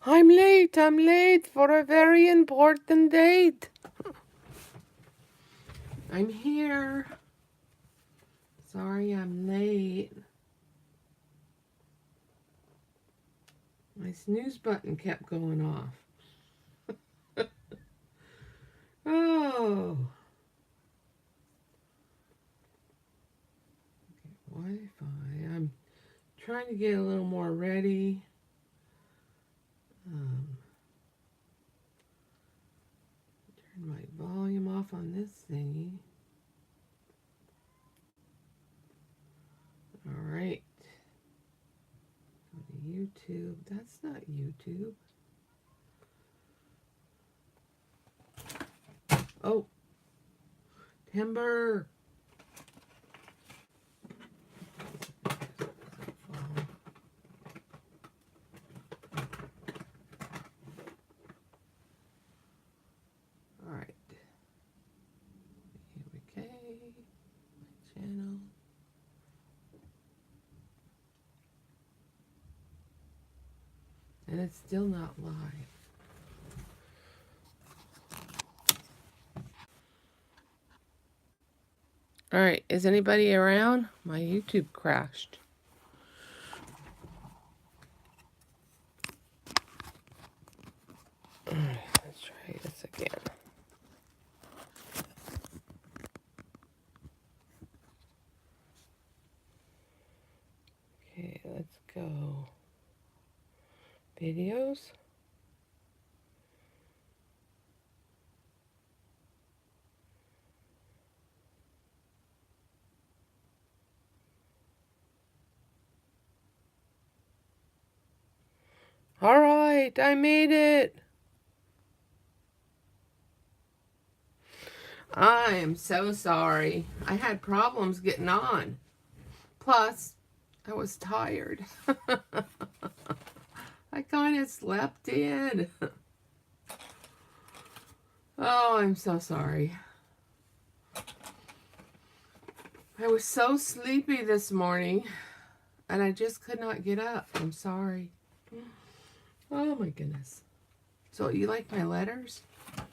I'm late for a very important date. I'm here. Sorry I'm late. My snooze button kept going off. Oh. Okay, Wi-Fi. I'm trying to get a little more ready. Turn my volume off on this thingy. All right. Go to YouTube. That's not YouTube. Oh. Timber. All right. Here we go. My channel. And it's still not live. All right, is anybody around? My YouTube crashed. All right, let's try this again. Okay, let's go. Videos. All right, I made it. I am so sorry. I had problems getting on. Plus, I was tired. I kind of slept in. Oh, I'm so sorry. I was so sleepy this morning, and I just could not get up. I'm sorry. Oh, my goodness. So, you like my letters? I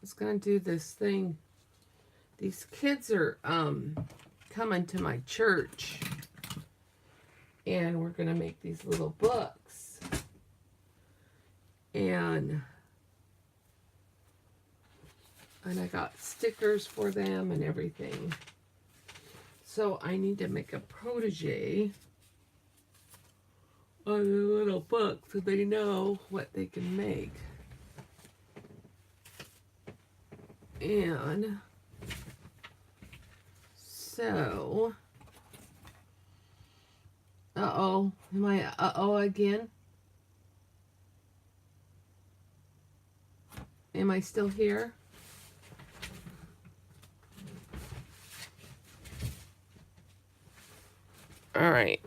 was going to do this thing. These kids are coming to my church, and we're going to make these little books. And I got stickers for them and everything. So I need to make a protege on the little book so they know what they can make. And so, am I again? Am I still here? All right.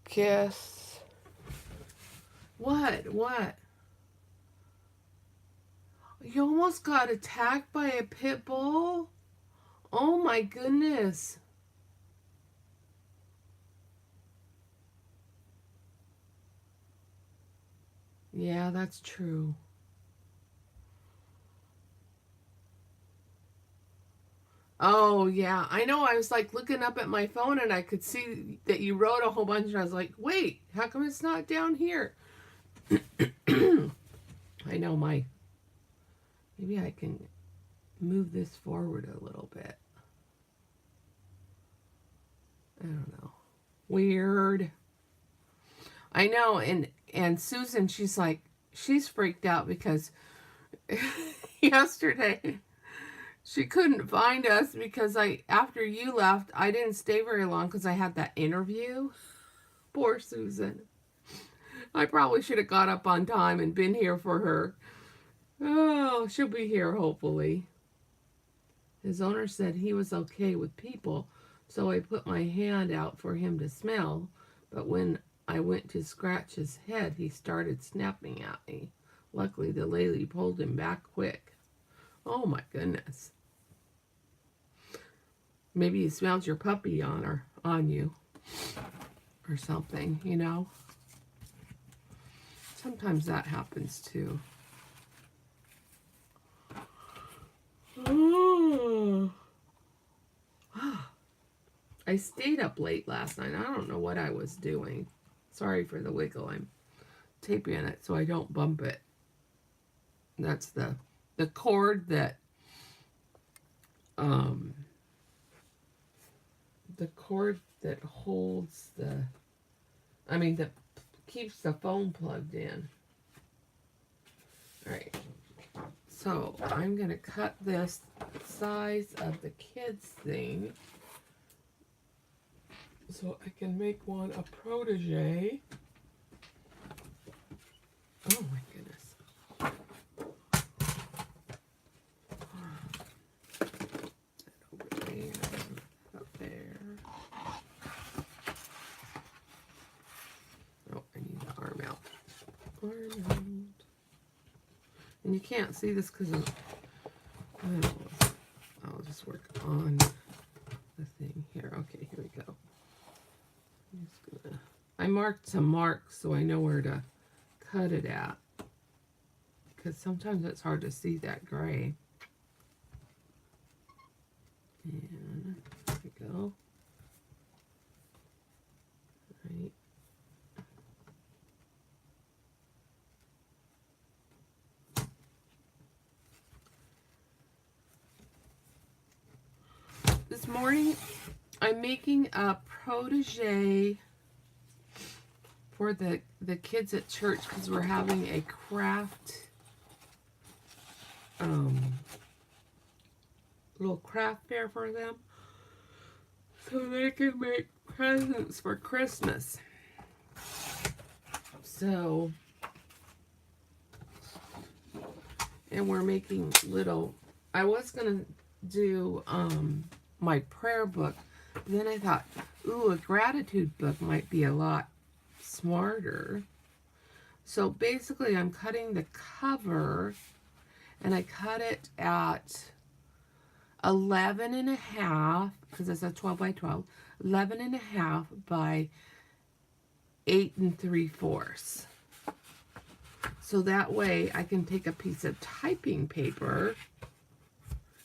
Guess. What? You almost got attacked by a pit bull? Oh my goodness. Yeah, that's true. Oh, yeah. I know. I was like looking up at my phone and I could see that you wrote a whole bunch. And I was like, wait, how come it's not down here? I know maybe I can move this forward a little bit. I don't know. Weird. I know. And Susan, she's freaked out because yesterday she couldn't find us because after you left, I didn't stay very long because I had that interview. Poor Susan. I probably should have got up on time and been here for her. Oh, she'll be here hopefully. His owner said he was okay with people, so I put my hand out for him to smell, but when I went to scratch his head, he started snapping at me. Luckily, the lady pulled him back quick. Oh my goodness. Maybe he smelled your puppy on you or something, you know. Sometimes that happens too. Oh. I stayed up late last night. I don't know what I was doing. Sorry for the wiggle. I'm taping it so I don't bump it. That's the cord that holds that keeps the phone plugged in. All right. So I'm going to cut this size of the kids thing so I can make one a protege. Oh my goodness. Over there, up there. Oh, I need the arm out. Arm out. And you can't see this because I'll just work on the thing here. Okay, here we go. I marked some marks so I know where to cut it at, because sometimes it's hard to see that gray. And there we go. Right. This morning, I'm making a protege for the kids at church because we're having a little craft fair for them so they can make presents for Christmas. So, and we're making little, I was going to do my prayer book. Then I thought, ooh, a gratitude book might be a lot smarter. So basically I'm cutting the cover, and I cut it at 11 and a half, because it's a 12 by 12, 11 and a half by 8 3/4. So that way I can take a piece of typing paper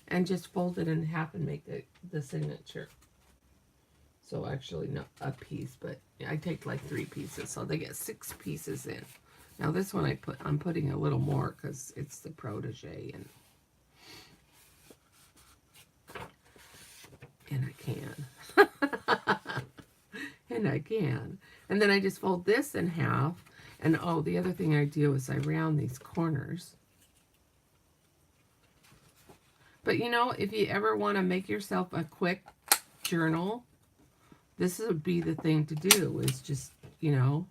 and just fold it in half and make the signature. So actually not a piece, but I take like 3 pieces, so they get 6 pieces in. Now this one I'm putting a little more because it's the protege, and I can. And I can. And then I just fold this in half. And oh, the other thing I do is I round these corners. But you know, if you ever want to make yourself a quick journal, this would be the thing to do, is just, you know,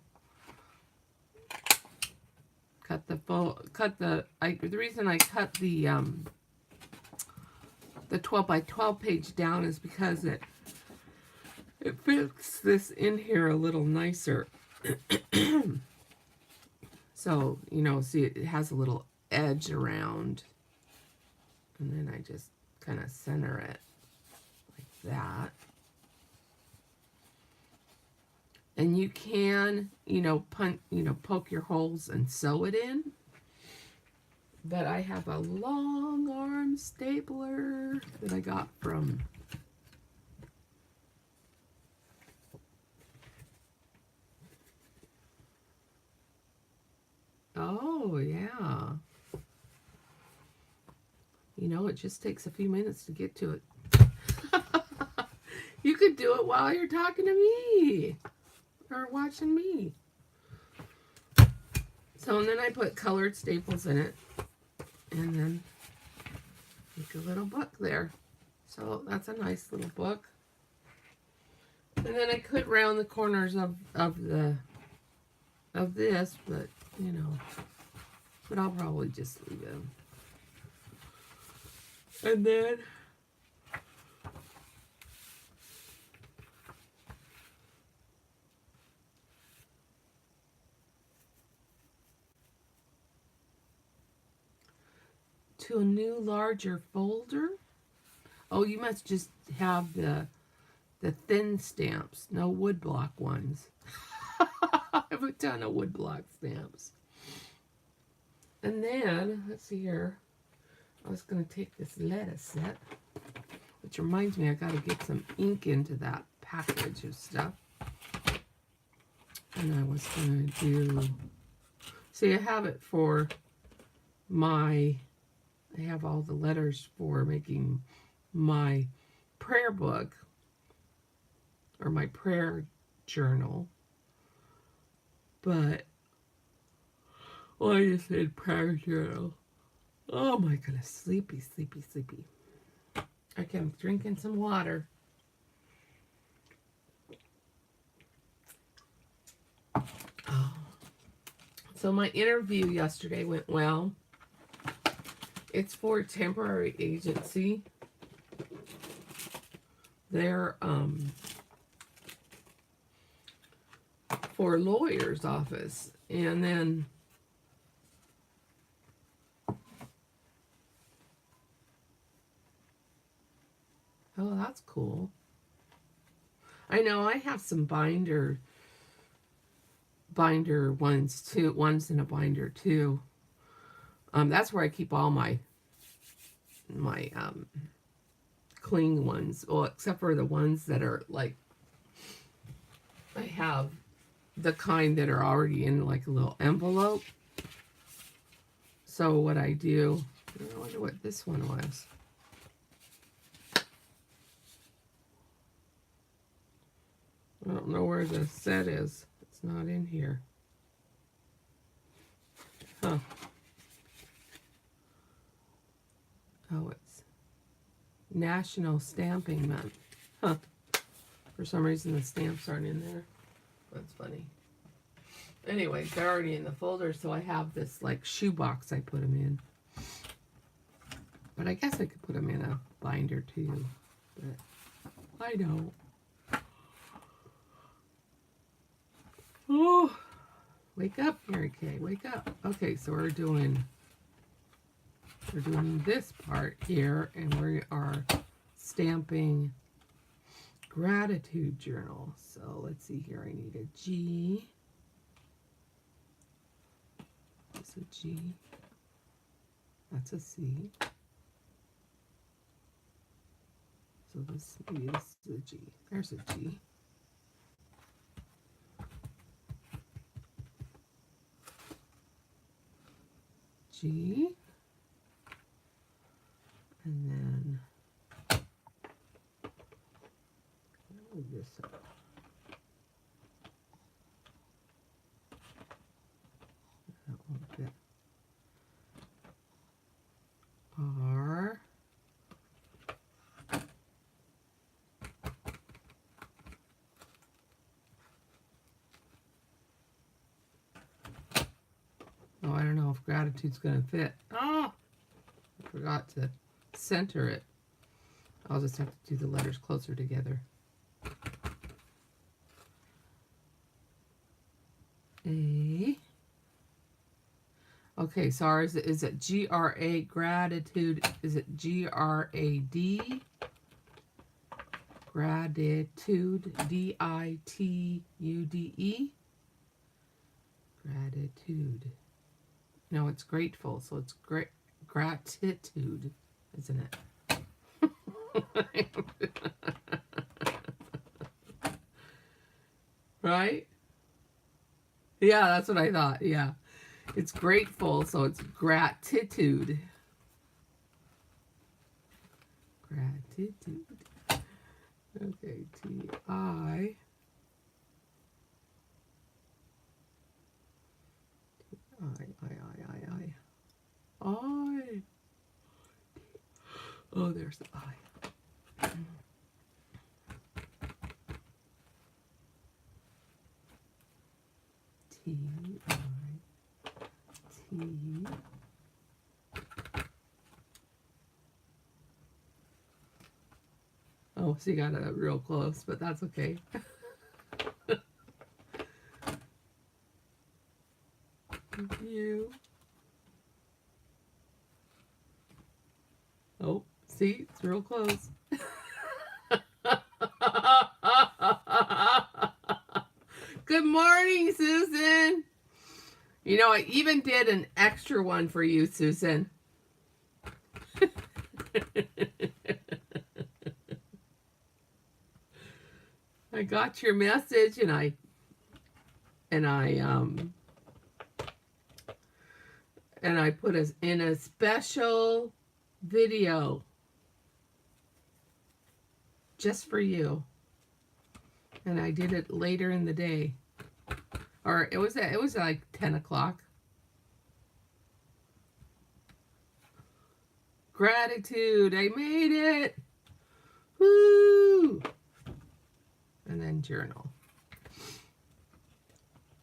the reason I cut the 12 by 12 page down is because it fits this in here a little nicer. So, you know, see, it has a little edge around, and then I just kind of center it like that. And you can, poke your holes and sew it in. But I have a long arm stapler that I got from oh, yeah. You know, it just takes a few minutes to get to it. You could do it while you're talking to me or watching me. So, and then I put colored staples in it and then make a little book there. So that's a nice little book. And then I could round the corners of this, but you know, but I'll probably just leave it. And then to a new larger folder. Oh, you must just have the thin stamps, no woodblock ones. I have a ton of woodblock stamps. And then, let's see here. I was going to take this lettuce set, which reminds me I got to get some ink into that package of stuff. And I was going to do, see, I have it for I have all the letters for making my prayer book or my prayer journal. But, well, I just said prayer journal. Oh my goodness, sleepy, sleepy, sleepy. Okay, I'm drinking some water. Oh. So my interview yesterday went well. It's for a temporary agency. They're for a lawyer's office. And then oh, that's cool. I know I have some binder ones too. One's in a binder too. That's where I keep all my clean ones. Well, except for the ones that are like, I have the kind that are already in like a little envelope. So what I do, I wonder what this one was. I don't know where the set is. It's not in here. Huh. Oh, it's National Stamping Month. Huh. For some reason the stamps aren't in there. That's funny. Anyway, they're already in the folder, so I have this like shoebox I put them in. But I guess I could put them in a binder too. But I don't. Oh, wake up, Mary Kay, wake up. Okay, so we're doing this part here, and we are stamping gratitude journal. So let's see here. I need a G. That's a G. That's a C. So this maybe this is a G. There's a G. G, and then move this up. That won't fit. R, oh, I don't know if gratitude's going to fit. Oh, I forgot to center it. I'll just have to do the letters closer together. A. Okay, so ours is it G-R-A, gratitude? Is it G-R-A-D? Gratitude, D-I-T-U-D-E? Gratitude. No, it's grateful, so it's gratitude, isn't it? Right? Yeah, that's what I thought. Yeah. It's grateful, so it's gratitude. Gratitude. Okay, T-I. I. Oh, there's the I. T-I. T. Oh, so you got it real close, but that's okay. You. Oh, see, it's real close. Good morning, Susan. You know, I even did an extra one for you, Susan. I got your message and I put us in a special video just for you. And I did it later in the day. Or it was like 10 o'clock. Gratitude, I made it. Woo! And then journal.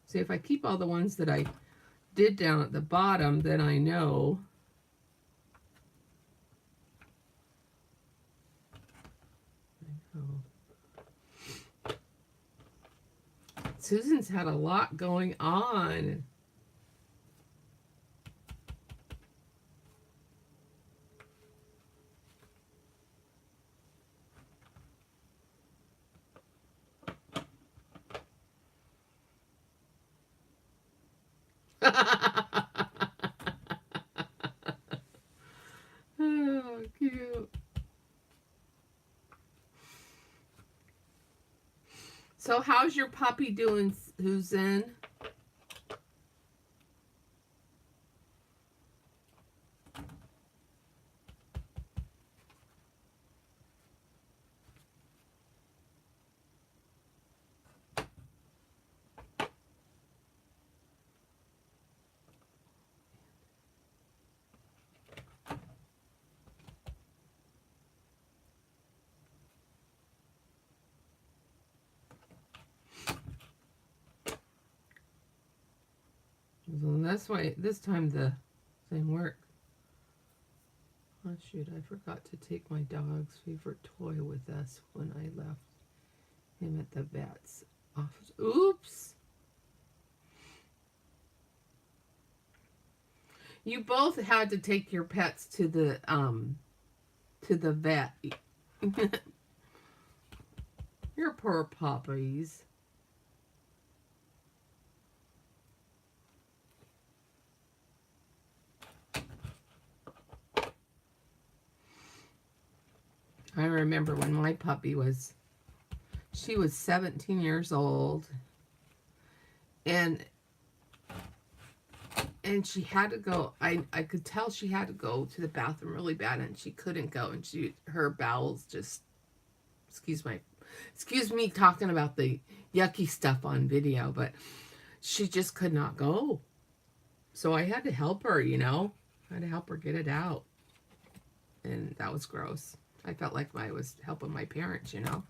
See, if I keep all the ones that I did down at the bottom, then I know. Susan's had a lot going on. Oh, cute. So how's your puppy doing, Susan? So that's why this time the thing worked. Oh shoot, I forgot to take my dog's favorite toy with us when I left him at the vet's office. Oops! You both had to take your pets to the vet. Your poor puppies. I remember when my puppy she was 17 years old, and she had to go. I could tell she had to go to the bathroom really bad, and she couldn't go, and her bowels just, excuse me talking about the yucky stuff on video, but she just could not go. So I had to help her, you know. I had to help her get it out. And that was gross. I felt like I was helping my parents, you know.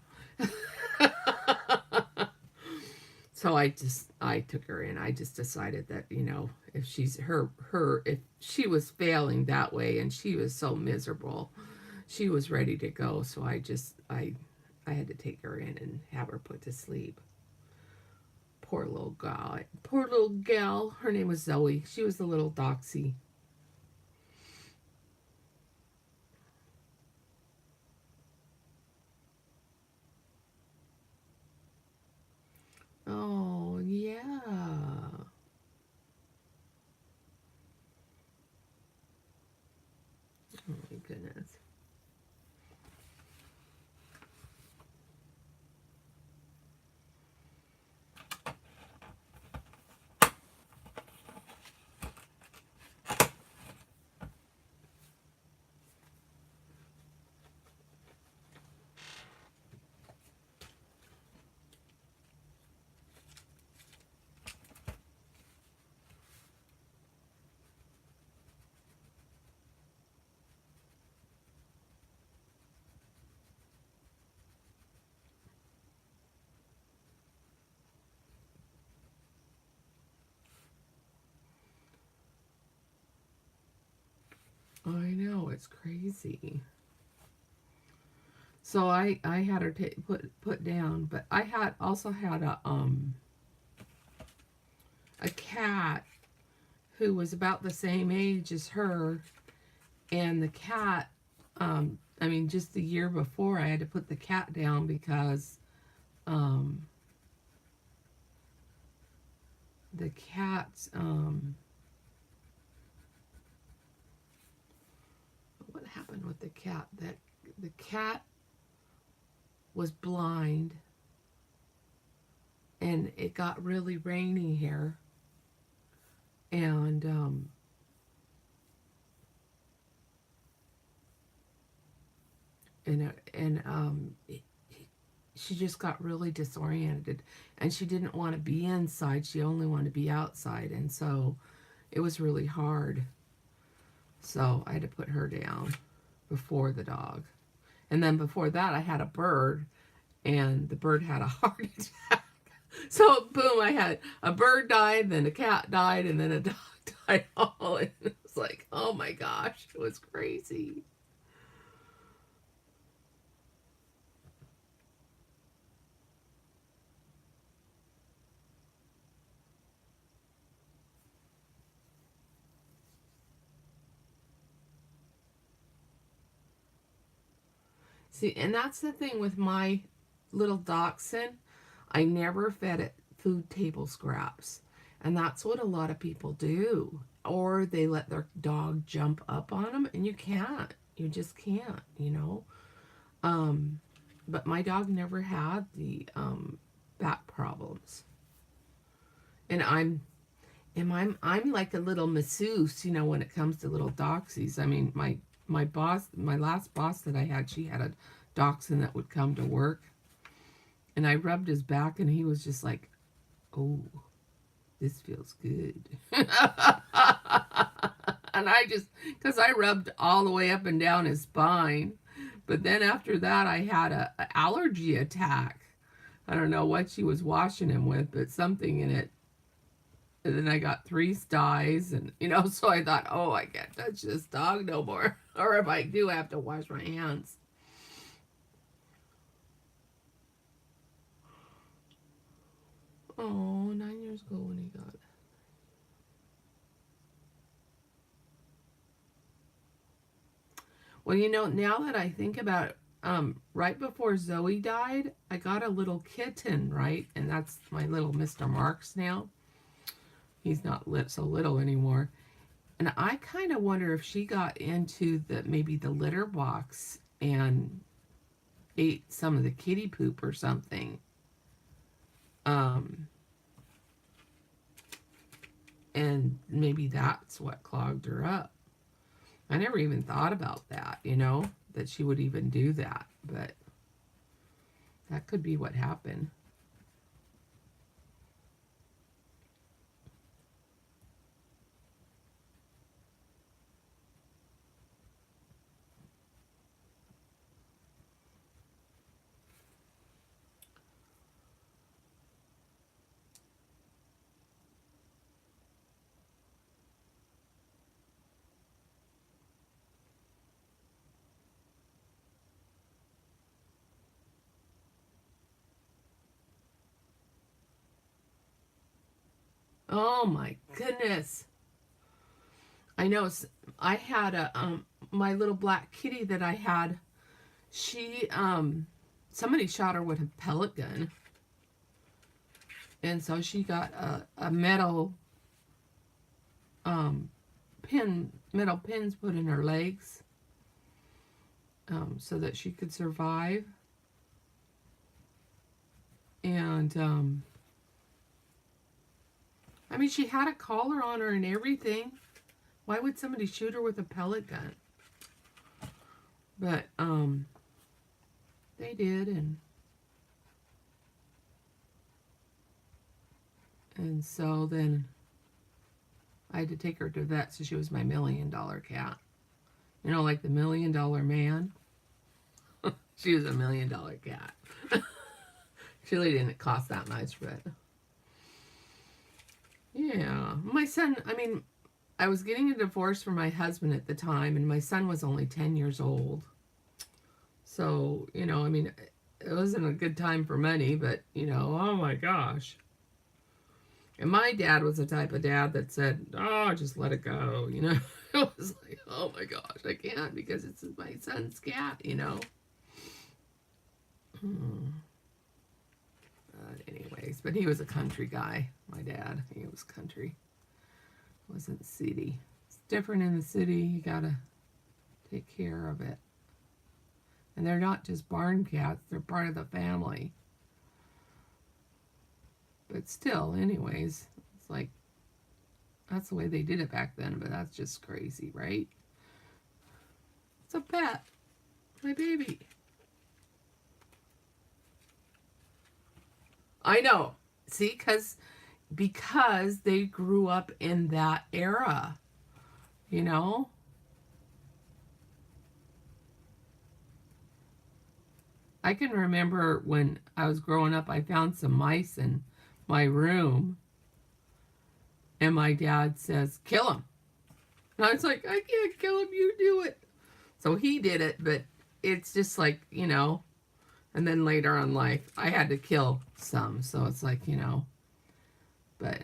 So I took her in. I just decided that, you know, if if she was failing that way and she was so miserable, she was ready to go. So I had to take her in and have her put to sleep. Poor little guy. Poor little gal. Her name was Zoe. She was the little doxy. Oh, yeah. Oh, my goodness. I know, it's crazy. So I had her put down, but I also had a cat who was about the same age as her, and the cat, I mean, just the year before I had to put the cat down because the cat the cat. That the cat was blind, and it got really rainy here, and she just got really disoriented, and she didn't want to be inside. She only wanted to be outside, and so it was really hard. So I had to put her down before the dog. And then before that, I had a bird, and the bird had a heart attack. So boom, I had a bird died, then a cat died, and then a dog died all. And it was like, oh my gosh, it was crazy. See, and that's the thing with my little dachshund. I never fed it food table scraps. And that's what a lot of people do. Or they let their dog jump up on them, and you can't. You just can't, you know. But my dog never had the back problems. And I'm like a little masseuse, you know, when it comes to little doxies. I mean, my boss, my last boss that I had, she had a dachshund that would come to work, and I rubbed his back, and he was just like, "Oh, this feels good." And I just, because I rubbed all the way up and down his spine, but then after that, I had a allergy attack. I don't know what she was washing him with, but something in it. And then I got 3 styes, and you know, so I thought, oh, I can't touch this dog no more. Or if I do, I have to wash my hands. Oh, 9 years ago when he got it. Well, you know, now that I think about it, right before Zoe died, I got a little kitten, right? And that's my little Mr. Marks now. He's not so little anymore. And I kind of wonder if she got into maybe the litter box and ate some of the kitty poop or something. And maybe that's what clogged her up. I never even thought about that, you know, that she would even do that. But that could be what happened. Oh my goodness. I know. I had my little black kitty that I had. She somebody shot her with a pellet gun, and so she got a metal metal pins put in her legs, so that she could survive. And I mean, she had a collar on her and everything. Why would somebody shoot her with a pellet gun? But they did, and so then I had to take her to the vet, so she was my $1 million cat. You know, like the $1 million man. She was a $1 million cat. She really didn't cost that much, but yeah. My son, I mean, I was getting a divorce from my husband at the time, and my son was only 10 years old. So, you know, I mean, it wasn't a good time for money, but, you know, oh my gosh. And my dad was the type of dad that said, oh, just let it go, you know. It was like, oh my gosh, I can't because it's my son's cat, you know. Anyways, but he was a country guy, my dad. He was country. Wasn't city. It's different in the city. You gotta take care of it. And they're not just barn cats, they're part of the family. But still, anyways, it's like, that's the way they did it back then, but that's just crazy, right? It's a pet. My baby. I know. See, because they grew up in that era, you know? I can remember when I was growing up, I found some mice in my room, and my dad says, kill them. And I was like, I can't kill him, you do it. So he did it, but it's just like, you know, and then later on life, I had to kill some. So it's like, you know, but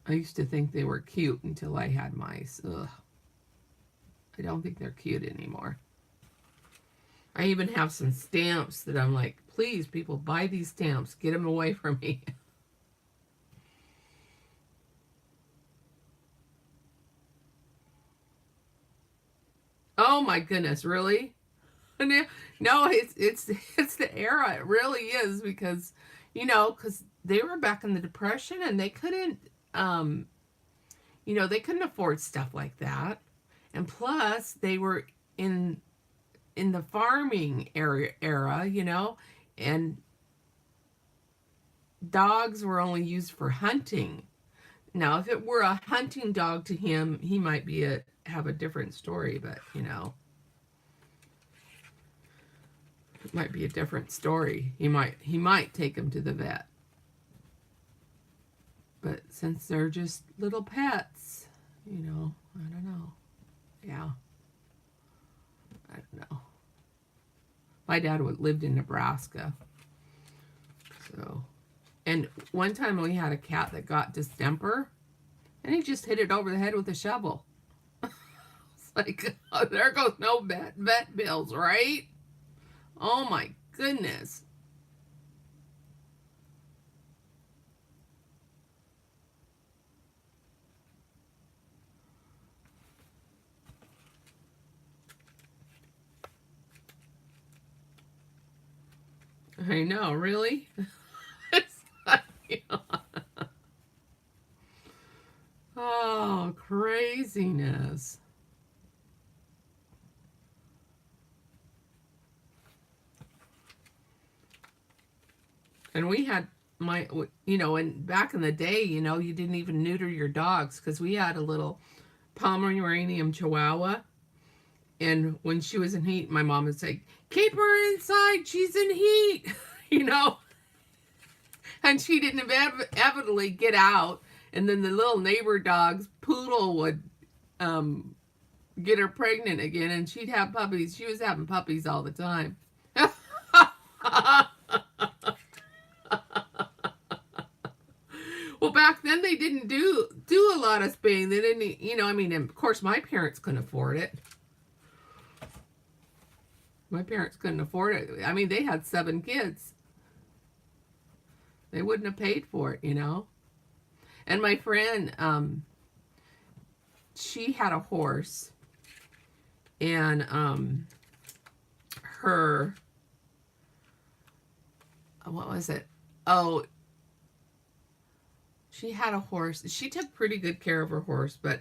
I used to think they were cute until I had mice. Ugh. I don't think they're cute anymore. I even have some stamps that I'm like, please, people, buy these stamps. Get them away from me. Oh my goodness, really? No, it's the era. It really is because, you know, because they were back in the Depression and they couldn't, you know, they couldn't afford stuff like that. And plus, they were in the farming era, you know, and dogs were only used for hunting. Now, if it were a hunting dog to him, he might have a different story, but you know, it might be a different story. He might take him to the vet. But since they're just little pets, you know, I don't know. Yeah. I don't know. My dad lived in Nebraska. So, and one time we had a cat that got distemper, and he just hit it over the head with a shovel. It's like, oh, there goes no vet bills, right? Oh my goodness. I know, really? It's like, you know, oh, craziness. And we had you know, and back in the day, you know, you didn't even neuter your dogs because we had a little Pomeranian Chihuahua. And when she was in heat, my mom would say, keep her inside, she's in heat, you know? And she didn't inevitably get out. And then the little neighbor dog's poodle would get her pregnant again, and she'd have puppies. She was having puppies all the time. Well, back then they didn't do a lot of spaying. They didn't, you know, I mean, of course my parents couldn't afford it. My parents couldn't afford it. I mean, they had 7 kids. They wouldn't have paid for it, you know. And my friend, she had a horse, and her, what was it? Oh, she had a horse. She took pretty good care of her horse, but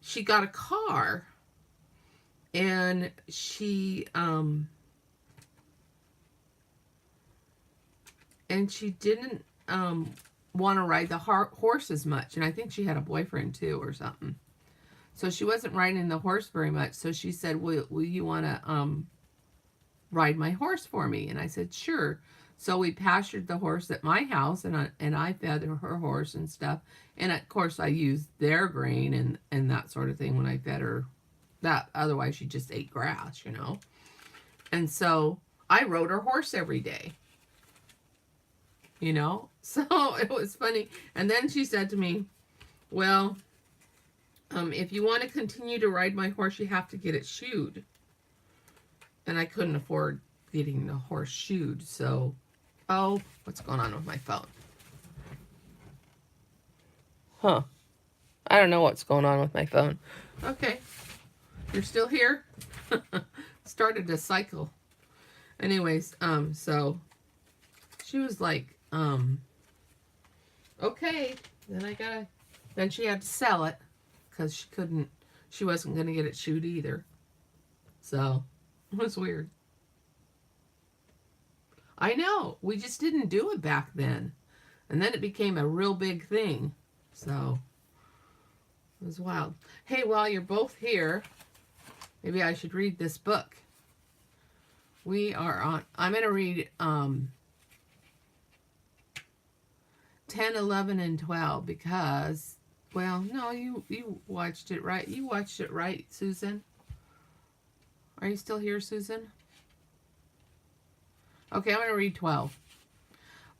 she got a car, and she didn't want to ride the horse as much, and I think she had a boyfriend too or something. So she wasn't riding the horse very much. So she said, will you want to ride my horse for me? And I said, sure. So we pastured the horse at my house, and I fed her horse and stuff. And of course, I used their grain and that sort of thing when I fed her. That otherwise she just ate grass, you know. And so I rode her horse every day, you know. So it was funny. And then she said to me, well, if you want to continue to ride my horse, you have to get it shoed. And I couldn't afford getting the horse shoed, so, oh, what's going on with my phone? Huh. I don't know what's going on with my phone. Okay. You're still here? Started to cycle. Anyways, so she was like, okay, then she had to sell it because she wasn't going to get it shoed either. So, it was weird. I know, we just didn't do it back then. And then it became a real big thing. So, it was wild. Hey, while you're both here, maybe I should read this book. I'm going to read 10, 11, and 12 because, well, no, you watched it, right? You watched it, right, Susan? Are you still here, Susan? Okay, I'm going to read 12.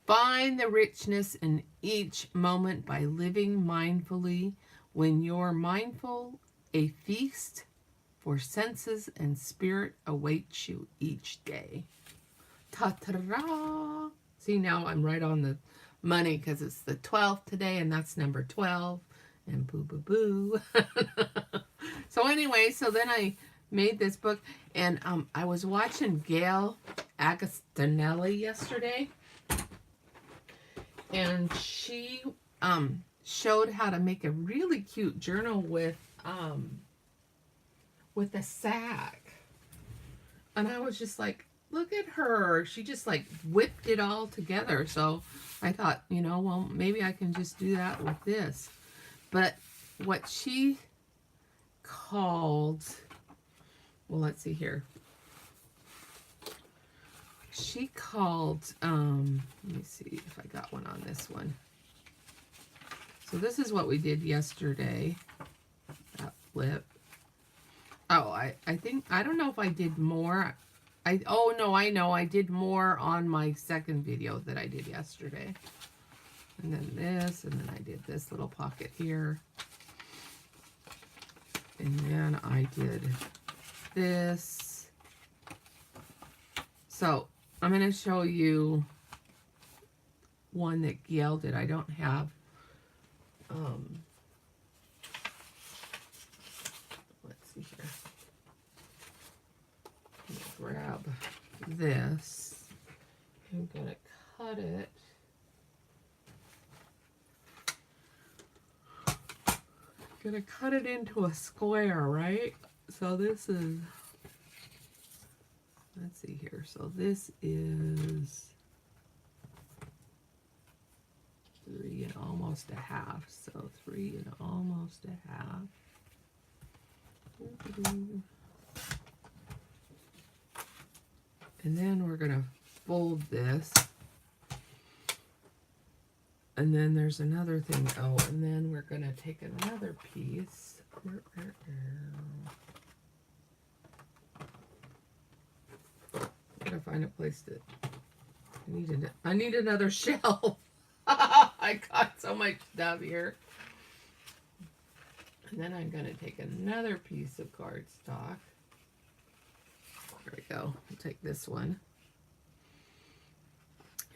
Find the richness in each moment by living mindfully. When you're mindful, a feast for senses and spirit awaits you each day. Ta-ta-da! See, now I'm right on the money because it's the 12th today, and that's number 12. And boo-boo-boo. So anyway, so then I made this book, and I was watching Gail Agostinelli yesterday, and she showed how to make a really cute journal with a sack. And I was just like, look at her. She just like whipped it all together. So I thought, well, maybe I can just do that with this. But what she called, well, let's see here. She called, let me see if I got one on this one. So this is what we did yesterday. That flip. Oh, I think, I don't know if I did more. Oh no, I know. I did more on my second video that I did yesterday. And then this, and then I did this little pocket here. And then I did this. So, I'm going to show you one that Gail did. I don't have, let's see here. I'm going to grab this. I'm going to cut it. I'm going to cut it into a square, right? So this is, let's see here. So this is 3 and almost a half. So 3 and almost a half. And then we're going to fold this. And then there's another thing. Oh, and then we're going to take another piece. Gotta find a place to. I need another shelf. I got so much stuff here. And then I'm gonna take another piece of cardstock. There we go. I'll take this one.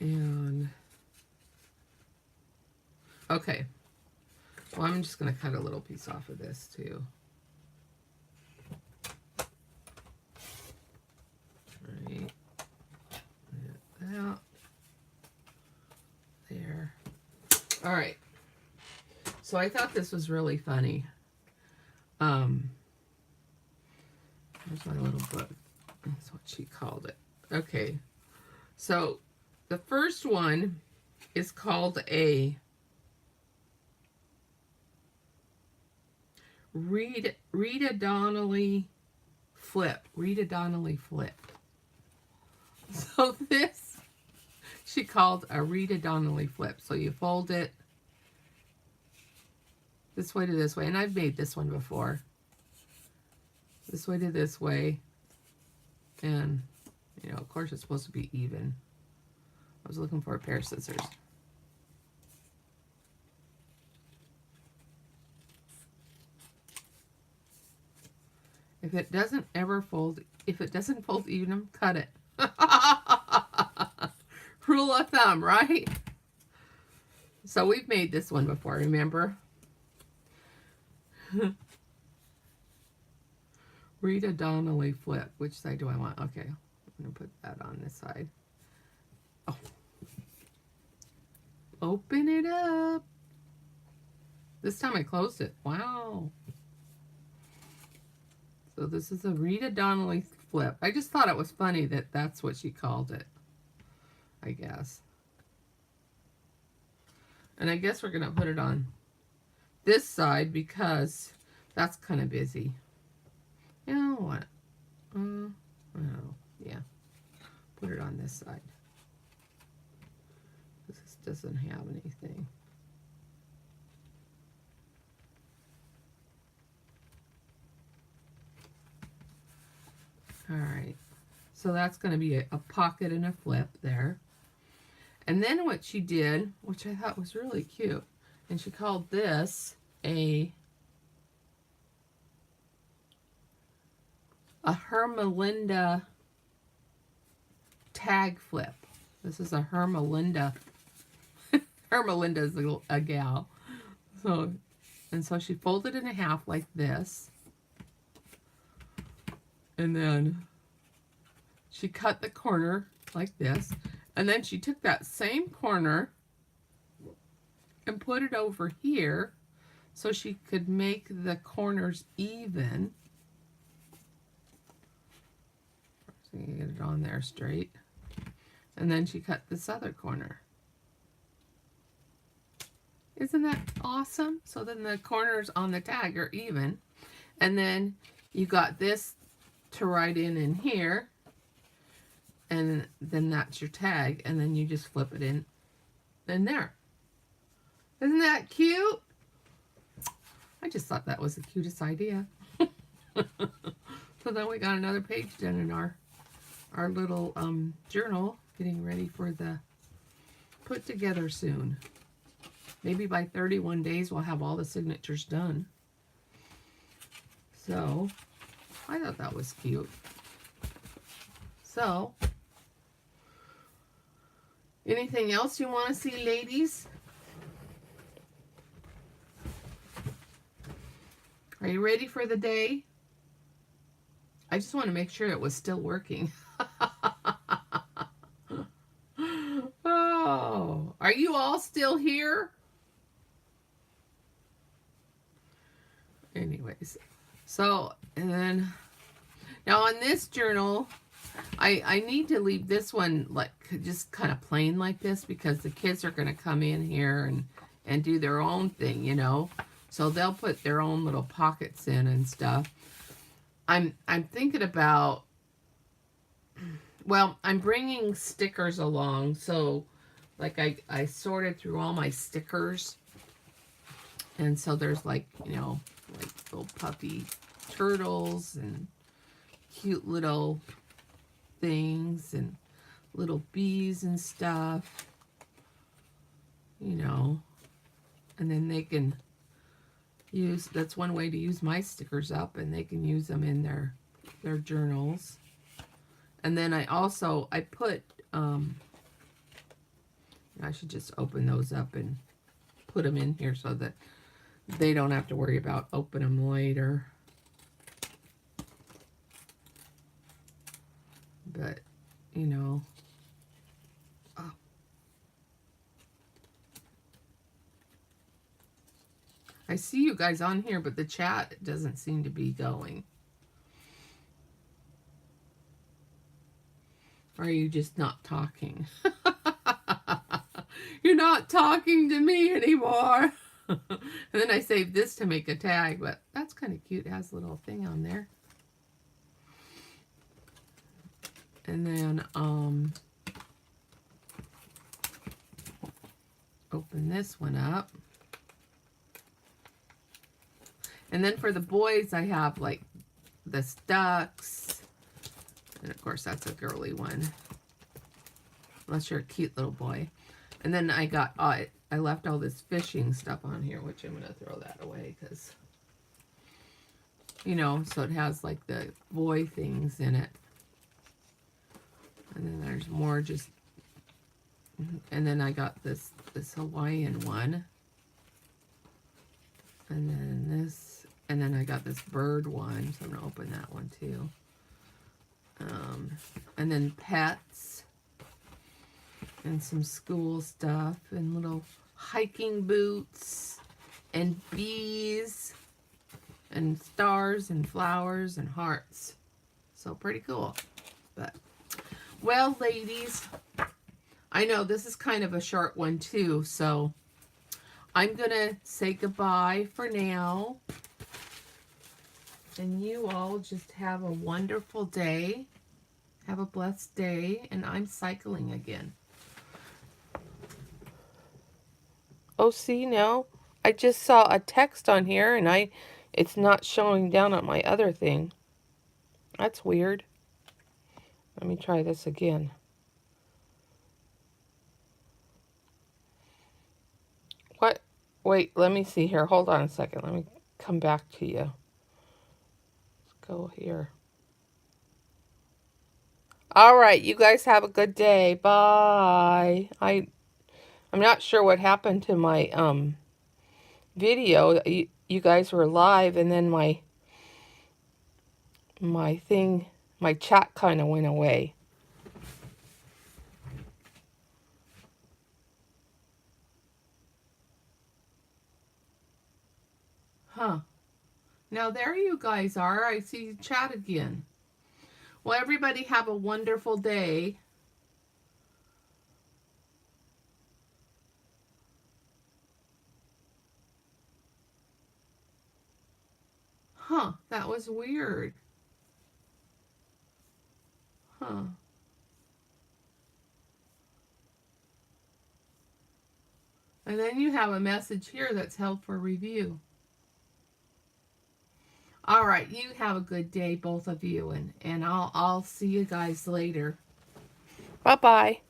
And okay. Well, I'm just gonna cut a little piece off of this too. Right. That. There. All right. So I thought this was really funny. Here's my little book. That's what she called it. Okay. So the first one is called a Rita Donnelly flip. Rita Donnelly flip. So this, she called a Rita Donnelly flip. So you fold it this way to this way. And I've made this one before. This way to this way. And, of course it's supposed to be even. I was looking for a pair of scissors. If it doesn't fold even, cut it. Rule of thumb, right? So we've made this one before, remember? Rita Donnelly flip. Which side do I want? Okay, I'm going to put that on this side. Oh. Open it up. This time I closed it. Wow. So this is a Rita Donnelly flip. I just thought it was funny that that's what she called it, I guess. And I guess we're going to put it on this side because that's kind of busy. You know what? Oh, yeah. Put it on this side. This doesn't have anything. All right. So that's going to be a pocket and a flip there. And then what she did, which I thought was really cute, and she called this a Hermelinda tag flip. This is a Hermelinda. Hermelinda's a gal. So she folded it in half like this. And then she cut the corner like this. And then she took that same corner and put it over here so she could make the corners even. So you get it on there straight. And then she cut this other corner. Isn't that awesome? So then the corners on the tag are even. And then you got this to write in here. And then that's your tag. And then you just flip it in there. Isn't that cute? I just thought that was the cutest idea. So then we got another page done in our little journal, getting ready for the put together soon. Maybe by 31 days we'll have all the signatures done. So I thought that was cute. So anything else you want to see, ladies? Are you ready for the day? I just want to make sure it was still working. Oh, are you all still here? Anyways, so, and then, now on this journal, I need to leave this one like just kind of plain like this because the kids are going to come in here and do their own thing, you know. So they'll put their own little pockets in and stuff. I'm thinking about, well, I'm bringing stickers along. So like I sorted through all my stickers. And so there's like, you know, like little puppy turtles and cute little things and little bees and stuff, you know, and then they can use, that's one way to use my stickers up, and they can use them in their journals. And then I put, I should just open those up and put them in here so that they don't have to worry about opening them later. But, you know, oh. I see you guys on here, but the chat doesn't seem to be going. Or are you just not talking? You're not talking to me anymore. And then I saved this to make a tag, but that's kind of cute. It has a little thing on there. And then open this one up. And then for the boys, I have like the ducks. And of course, that's a girly one. Unless you're a cute little boy. And then I got, I left all this fishing stuff on here, which I'm going to throw that away because, you know, so it has like the boy things in it. And then there's more just, and then I got this Hawaiian one. And then this, And then I got this bird one, so I'm going to open that one too. And then pets and some school stuff and little hiking boots and bees and stars and flowers and hearts. So pretty cool. But, well, ladies, I know this is kind of a short one too, so I'm going to say goodbye for now. And you all just have a wonderful day. Have a blessed day. And I'm cycling again. Oh, see, now I just saw a text on here and it's not showing down on my other thing. That's weird. Let me try this again. What? Wait, let me see here. Hold on a second. Let me come back to you. Let's go here. All right, you guys have a good day. Bye. I'm not sure what happened to my video. You guys were live and then my chat kind of went away. Huh. Now there you guys are. I see you chat again. Well, everybody have a wonderful day. Huh, that was weird. Huh. And then you have a message here that's held for review. All right, you have a good day, both of you, and I'll see you guys later. Bye-bye.